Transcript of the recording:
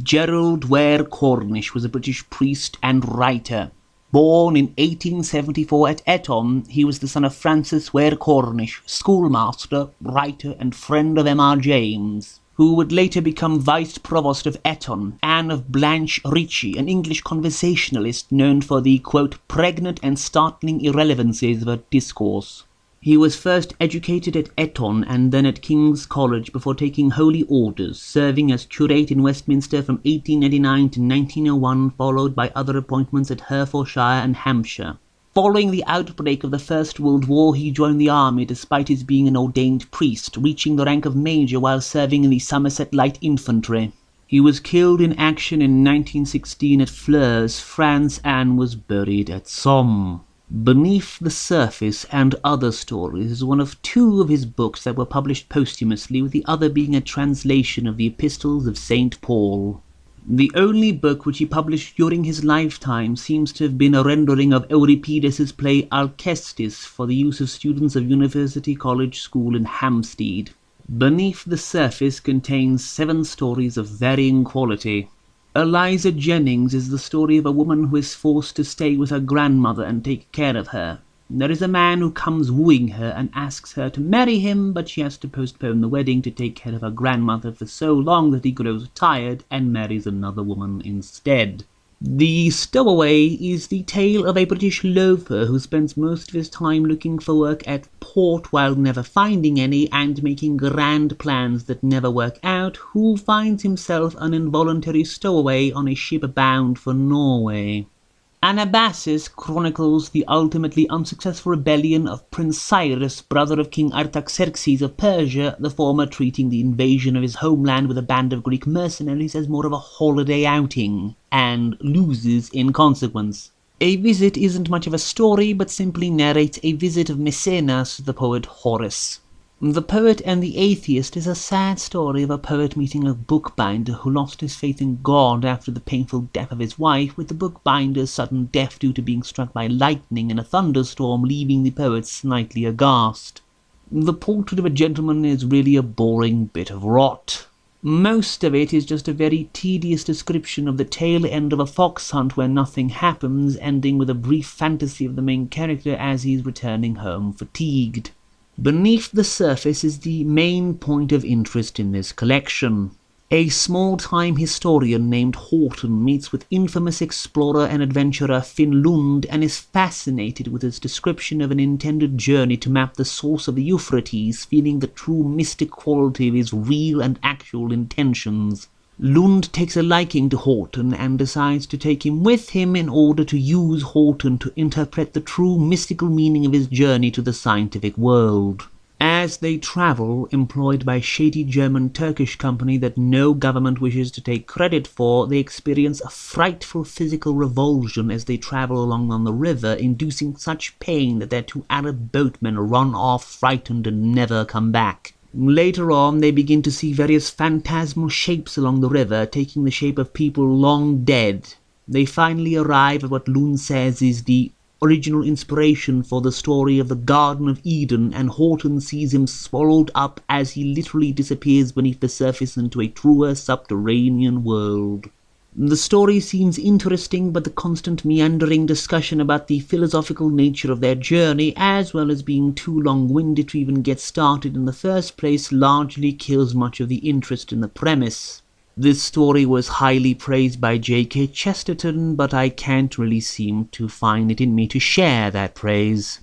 Gerald Warre Cornish was a British priest and writer. Born in 1874 at Eton, he was the son of Francis Warre Cornish, schoolmaster, writer, and friend of M.R. James, who would later become Vice Provost of Eton, and of Blanche Ritchie, an English conversationalist known for the, quote, pregnant and startling irrelevancies of her discourse. He was first educated at Eton and then at King's College before taking holy orders, serving as curate in Westminster from 1899 to 1901, followed by other appointments at Hertfordshire and Hampshire. Following the outbreak of the First World War, he joined the army despite his being an ordained priest, reaching the rank of major while serving in the Somerset Light Infantry. He was killed in action in 1916 at Flers, France, and was buried at Somme. Beneath the Surface and Other Stories is one of two of his books that were published posthumously, with the other being a translation of the Epistles of Saint Paul. The only book which he published during his lifetime seems to have been a rendering of Euripides' play Alcestis for the use of students of University College School in Hampstead. Beneath the Surface contains 7 stories of varying quality. Eliza Jennings is the story of a woman who is forced to stay with her grandmother and take care of her. There is a man who comes wooing her and asks her to marry him, but she has to postpone the wedding to take care of her grandmother for so long that he grows tired and marries another woman instead. The Stowaway is the tale of a British loafer who spends most of his time looking for work at port while never finding any and making grand plans that never work out, who finds himself an involuntary stowaway on a ship bound for Norway. Anabasis chronicles the ultimately unsuccessful rebellion of Prince Cyrus, brother of King Artaxerxes of Persia, the former treating the invasion of his homeland with a band of Greek mercenaries as more of a holiday outing, and loses in consequence. A Visit isn't much of a story, but simply narrates a visit of Maecenas to the poet Horace. The Poet and the Atheist is a sad story of a poet meeting a bookbinder who lost his faith in God after the painful death of his wife, with the bookbinder's sudden death due to being struck by lightning in a thunderstorm leaving the poet slightly aghast. The Portrait of a Gentleman is really a boring bit of rot. Most of it is just a very tedious description of the tail end of a fox hunt where nothing happens, ending with a brief fantasy of the main character as he's returning home fatigued. Beneath the Surface is the main point of interest in this collection. A small-time historian named Horton meets with infamous explorer and adventurer Finn Lund and is fascinated with his description of an intended journey to map the source of the Euphrates, feeling the true mystic quality of his real and actual intentions. Lund takes a liking to Horton and decides to take him with him in order to use Horton to interpret the true mystical meaning of his journey to the scientific world. As they travel, employed by a shady German-Turkish company that no government wishes to take credit for, they experience a frightful physical revulsion as they travel along on the river, inducing such pain that their 2 Arab boatmen run off frightened and never come back. Later on, they begin to see various phantasmal shapes along the river, taking the shape of people long dead. They finally arrive at what Lund says is the original inspiration for the story of the Garden of Eden, and Horton sees him swallowed up as he literally disappears beneath the surface into a truer subterranean world. The story seems interesting, but the constant meandering discussion about the philosophical nature of their journey, as well as being too long-winded to even get started in the first place, largely kills much of the interest in the premise. This story was highly praised by J.K. Chesterton, but I can't really seem to find it in me to share that praise.